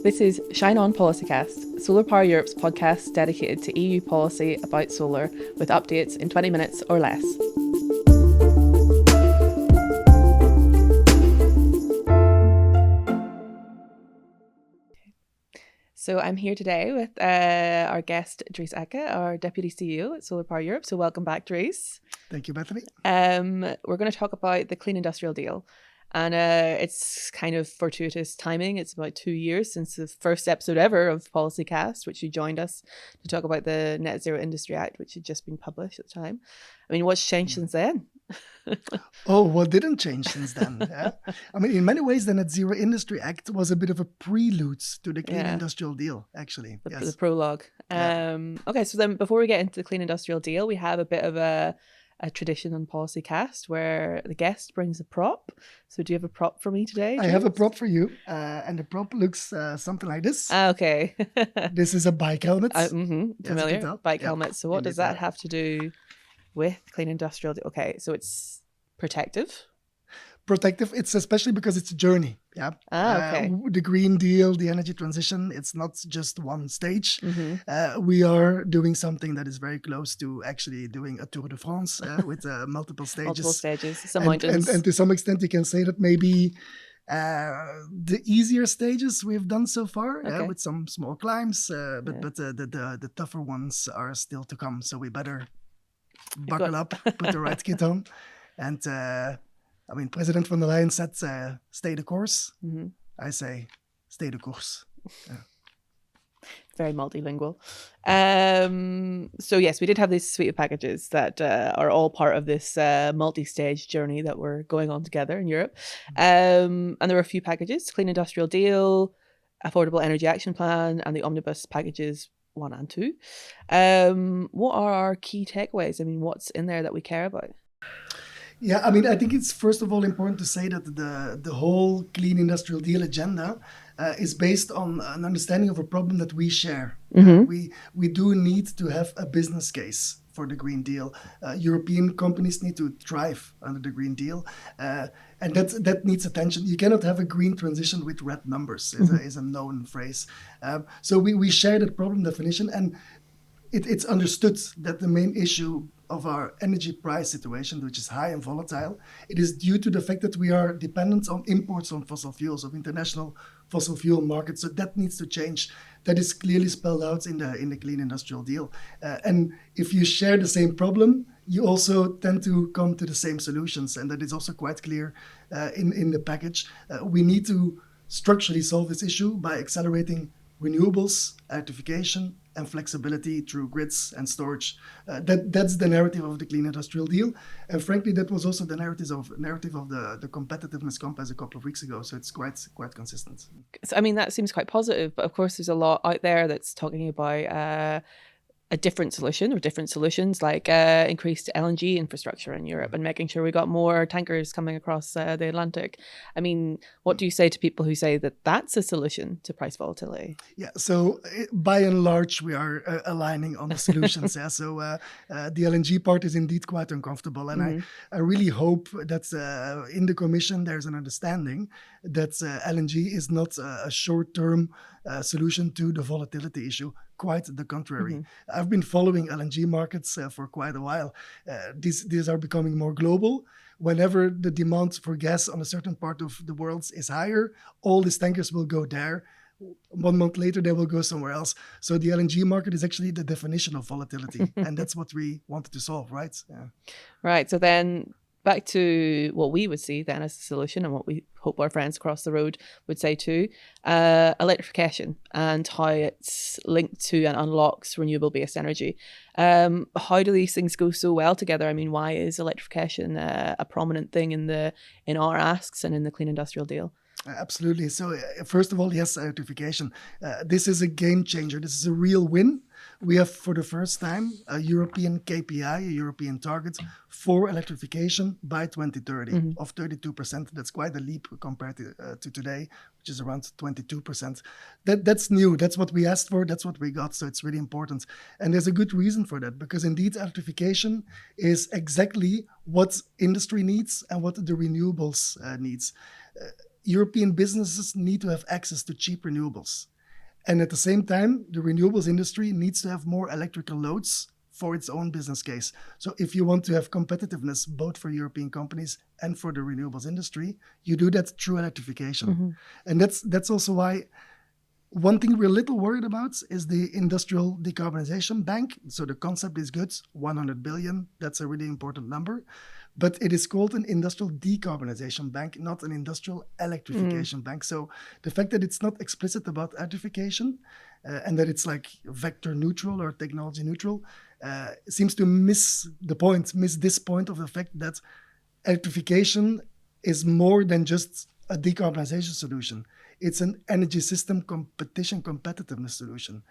This is Shine On Policycast, Solar Power Europe's podcast dedicated to EU policy about solar, with updates in 20 minutes or less. So I'm here today with our guest, Dries Acke, our Deputy CEO at Solar Power Europe. So welcome back, Dries. Thank you, Bethany. We're going to talk about the Clean Industrial Deal. And it's kind of fortuitous timing. It's about 2 years since the first episode ever of Policycast, which you joined us to talk about the Net Zero Industry Act, which had just been published at the time. I mean, what's changed since then? Oh, what didn't change since then? Yeah? I mean, in many ways, the Net Zero Industry Act was a bit of a prelude to the Clean Industrial Deal, actually. The prologue. Okay, so then before we get into the Clean Industrial Deal, we have a bit of a tradition on Policycast where the guest brings a prop. So do you have a prop for me today, James? I have a prop for you, and the prop looks something like this. Okay. This is a bike helmet. Familiar, bike helmet. So what does that have to do with Clean Industrial? Okay, so it's protective. Protective, it's especially because it's a journey. Yeah. Okay. The Green Deal, the energy transition, it's not just one stage. We are doing something that is very close to actually doing a Tour de France with multiple stages. Multiple stages, some mountains. And to some extent, you can say that maybe the easier stages we've done so far, with some small climbs, but the tougher ones are still to come. So we better buckle up, put the right kit on, and I mean, President von der Leyen said, stay the course. I say, stay the course. Yeah. Very multilingual. So yes, we did have these suite of packages that are all part of this multi-stage journey that we're going on together in Europe. And there were a few packages: Clean Industrial Deal, Affordable Energy Action Plan, and the Omnibus packages 1 and 2. What are our key takeaways? I mean, what's in there that we care about? Yeah, I mean, I think it's first of all important to say that the whole Clean Industrial Deal agenda is based on an understanding of a problem that we share. We do need to have a business case for the Green Deal. European companies need to thrive under the Green Deal, and that needs attention. You cannot have a green transition with red numbers, is a known phrase. So we share that problem definition, and it's understood that the main issue of our energy price situation, which is high and volatile, it is due to the fact that we are dependent on imports on fossil fuels, of international fossil fuel markets. So that needs to change. That is clearly spelled out in the Clean Industrial Deal. And if you share the same problem, you also tend to come to the same solutions. And that is also quite clear in the package. We need to structurally solve this issue by accelerating renewables, electrification, and flexibility through grids and storage. That's the narrative of the Clean Industrial Deal. And frankly, that was also the narrative of the competitiveness compass a couple of weeks ago. So it's quite consistent. So, I mean, that seems quite positive. But of course, there's a lot out there that's talking about a different solution or different solutions, like increased LNG infrastructure in Europe and making sure we got more tankers coming across the Atlantic. I mean, what do you say to people who say that that's a solution to price volatility? Yeah, so by and large, we are aligning on the solutions. So the LNG part is indeed quite uncomfortable. And I really hope that in the Commission, there's an understanding that LNG is not a short-term solution to the volatility issue. Quite the contrary. I've been following LNG markets for quite a while. These are becoming more global. Whenever the demand for gas on a certain part of the world is higher, all these tankers will go there. 1 month later, they will go somewhere else. So the LNG market is actually the definition of volatility. And that's what we wanted to solve, right? Yeah. Right. So then back to what we would see then as a solution, and what we hope our friends across the road would say too, electrification and how it's linked to and unlocks renewable-based energy. How do these things go so well together? I mean, why is electrification a prominent thing in our asks and in the Clean Industrial Deal? Absolutely. So first of all, yes, electrification. This is a game changer. This is a real win we have for the first time a European KPI, a European target for electrification by 2030 of 32%. That's quite a leap compared to today, which is around 22%. That's new. That's what we asked for. That's what we got. So it's really important. And there's a good reason for that, because indeed electrification is exactly what industry needs and what the renewables needs. European businesses need to have access to cheap renewables. And at the same time, the renewables industry needs to have more electrical loads for its own business case. So if you want to have competitiveness, both for European companies and for the renewables industry, you do that through electrification. And that's also why one thing we're a little worried about is the Industrial Decarbonization Bank. So the concept is good, 100 billion, that's a really important number. But it is called an Industrial Decarbonization Bank, not an Industrial Electrification Bank. So the fact that it's not explicit about electrification and that it's like vector neutral or technology neutral seems to miss this point of the fact that electrification is more than just a decarbonization solution. It's an energy system competitiveness solution.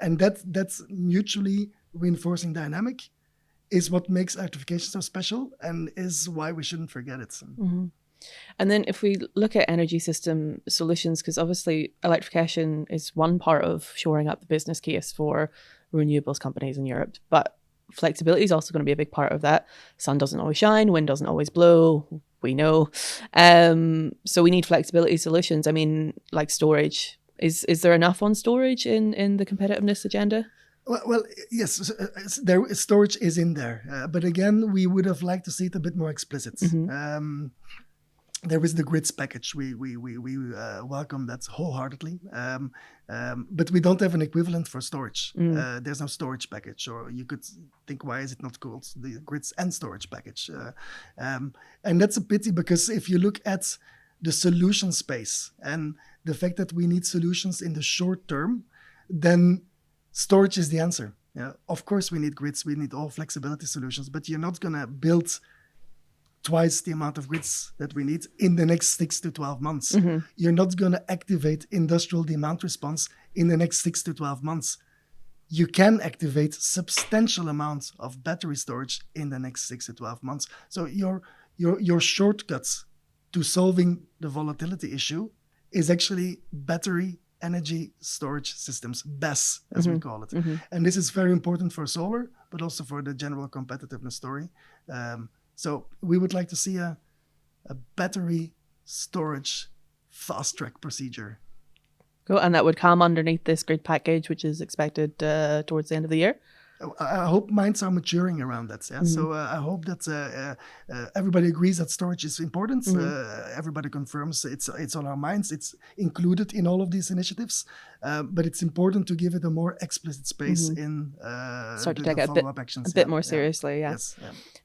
And that's mutually reinforcing dynamic is what makes electrification so special and is why we shouldn't forget it. And then if we look at energy system solutions, because obviously electrification is one part of shoring up the business case for renewables companies in Europe, but flexibility is also going to be a big part of that. Sun doesn't always shine, wind doesn't always blow, we know. So we need flexibility solutions. I mean, like storage. Is there enough on storage in the competitiveness agenda? Well, yes, storage is in there. But again, we would have liked to see it a bit more explicit. There is the grids package. We welcome that wholeheartedly. But we don't have an equivalent for storage. There's no storage package. Or you could think, why is it not called the grids and storage package? And that's a pity, because if you look at the solution space and the fact that we need solutions in the short term, then storage is the answer. Yeah, of course we need grids, we need all flexibility solutions, but you're not going to build twice the amount of grids that we need in the next 6 to 12 months. You're not going to activate industrial demand response in the next 6 to 12 months. You can activate substantial amounts of battery storage in the next 6 to 12 months. So your shortcuts to solving the volatility issue is actually battery energy storage systems, BESS, as we call it. And this is very important for solar, but also for the general competitiveness story. So we would like to see a battery storage fast track procedure. Cool. And that would come underneath this grid package, which is expected towards the end of the year? I hope minds are maturing around that. Yeah? So I hope that everybody agrees that storage is important. Everybody confirms it's on our minds. It's included in all of these initiatives. But it's important to give it a more explicit space in Start to take the it follow-up actions. A bit more seriously, yeah. Yes.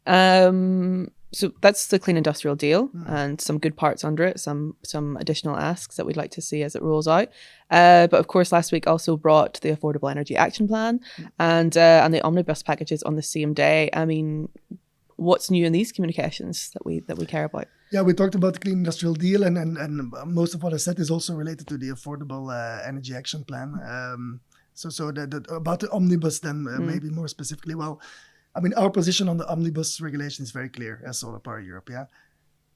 Yeah. So that's the Clean Industrial Deal and some good parts under it, some additional asks that we'd like to see as it rolls out. But of course, last week also brought the Affordable Energy Action Plan and the Omnibus packages on the same day. I mean, what's new in these communications that we care about? Yeah, we talked about the Clean Industrial Deal, and most of what I said is also related to the Affordable Energy Action Plan. So about the Omnibus then, maybe more specifically, well, I mean, our position on the Omnibus regulation is very clear as Solar Power Europe, yeah?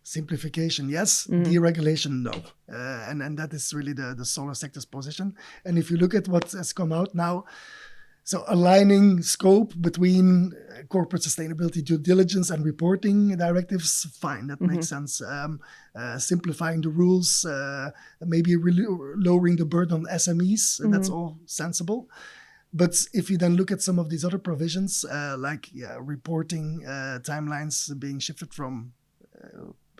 Simplification, yes. Deregulation, no. And that is really the solar sector's position. And if you look at what has come out now, so aligning scope between corporate sustainability due diligence and reporting directives, fine, that makes sense. Simplifying the rules, maybe really lowering the burden on SMEs, that's all sensible. But if you then look at some of these other provisions, like reporting timelines being shifted from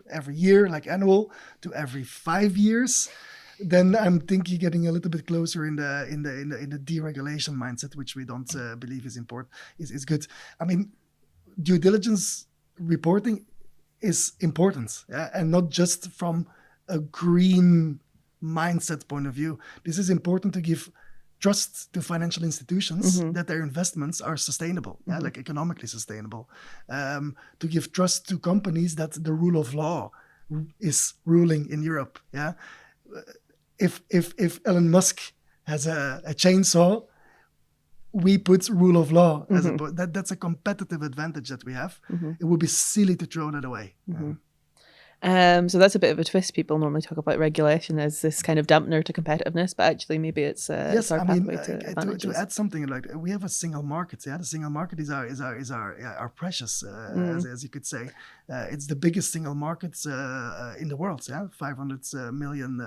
every year, like annual, to every 5 years, then I'm thinking getting a little bit closer in the deregulation mindset, which we don't believe is important. Is good. I mean, due diligence reporting is important, and not just from a green mindset point of view. This is important to give trust to financial institutions that their investments are sustainable, like economically sustainable. To give trust to companies that the rule of law is ruling in Europe. Yeah, if Elon Musk has a chainsaw, we put rule of law as that's a competitive advantage that we have. It would be silly to throw that away. So that's a bit of a twist. People normally talk about regulation as this kind of dampener to competitiveness, but actually maybe it's yes, our I mean, pathway to advantages. to add something, like we have a single market. Yeah, the single market is our precious, as you could say. It's the biggest single market in the world. Yeah, 500 million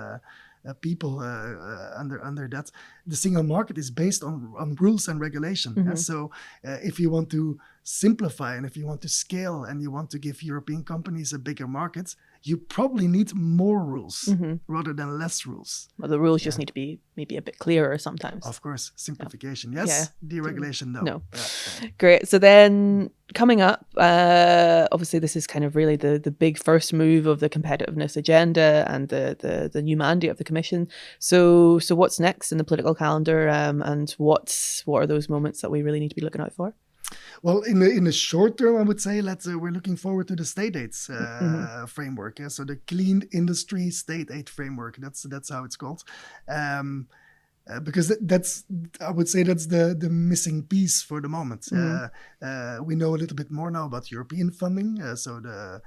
people under that. The single market is based on rules and regulation. Yeah? So if you want to simplify and if you want to scale and you want to give European companies a bigger market, you probably need more rules rather than less rules. Well, the rules just need to be maybe a bit clearer sometimes. Of course, simplification, yes. Deregulation, no. Yeah. Great. So then coming up, obviously this is kind of really the big first move of the competitiveness agenda and the new mandate of the Commission. So what's next in the political calendar, and what are those moments that we really need to be looking out for? Well, in the short term, I would say we're looking forward to the state aids framework. Yeah? So the Clean Industry State Aid Framework. That's how it's called. Because I would say that's the missing piece for the moment. We know a little bit more now about European funding, so the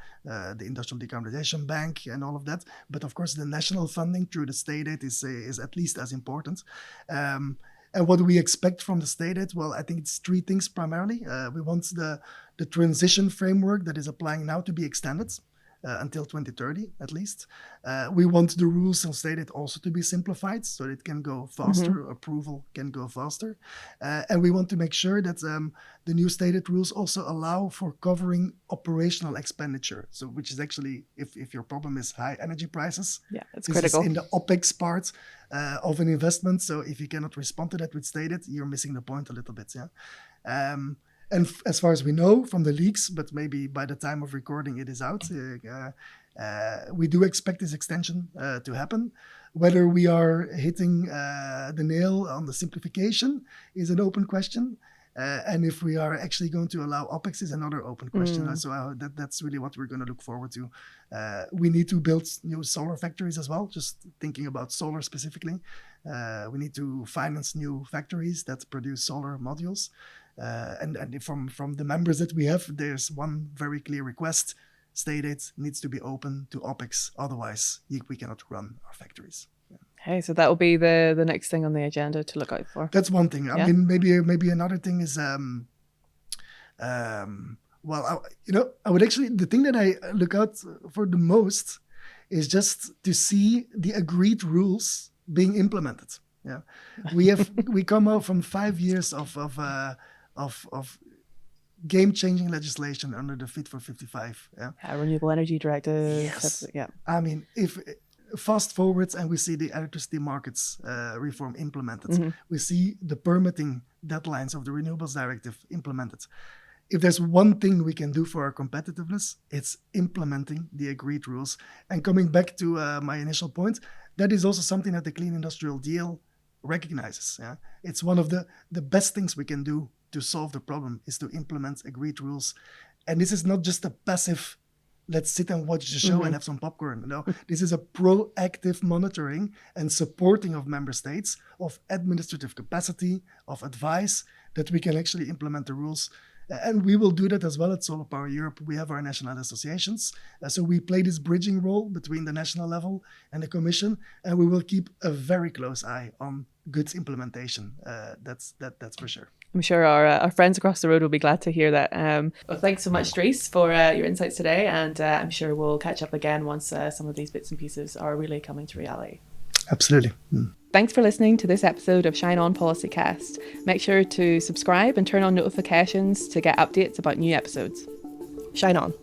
Industrial Decarbonization Bank and all of that. But of course, the national funding through the state aid is at least as important. And what do we expect from the state aid? Well, I think it's three things primarily. We want the transition framework that is applying now to be extended until 2030 at least. We want the rules on state aid also to be simplified so that it can go faster, approval can go faster. And we want to make sure that the new state aid rules also allow for covering operational expenditure. So which is actually, if your problem is high energy prices, it's critical. Is in the OPEX part of an investment. So if you cannot respond to that with state aid, you're missing the point a little bit. And as far as we know from the leaks, but maybe by the time of recording it is out, we do expect this extension to happen. Whether we are hitting the nail on the simplification is an open question. And if we are actually going to allow OPEX is another open question. So that's really what we're going to look forward to. We need to build new solar factories as well, just thinking about solar specifically. We need to finance new factories that produce solar modules. And from the members that we have, there's one very clear request. State aid needs to be open to OPEX. Otherwise, we cannot run our factories. Okay, so that will be the next thing on the agenda to look out for. That's one thing. I mean, maybe another thing is, I would actually, the thing that I look out for the most is just to see the agreed rules being implemented. Yeah, we come out from 5 years of game-changing legislation under the Fit for 55. Renewable Energy Directive. Yes. I mean, if fast forwards and we see the electricity markets reform implemented, we see the permitting deadlines of the Renewables Directive implemented. If there's one thing we can do for our competitiveness, it's implementing the agreed rules. And coming back to my initial point, that is also something that the Clean Industrial Deal recognizes. It's one of the best things we can do to solve the problem is to implement agreed rules. And this is not just a passive, let's sit and watch the show and have some popcorn. No, this is a proactive monitoring and supporting of member states, of administrative capacity, of advice, that we can actually implement the rules. And we will do that as well at Solar Power Europe. We have our national associations. So we play this bridging role between the national level and the Commission, and we will keep a very close eye on good implementation. That's for sure. I'm sure our friends across the road will be glad to hear that. Well, thanks so much, Dries, for your insights today. And I'm sure we'll catch up again once some of these bits and pieces are really coming to reality. Absolutely. Thanks for listening to this episode of Shine On Policycast. Make sure to subscribe and turn on notifications to get updates about new episodes. Shine on.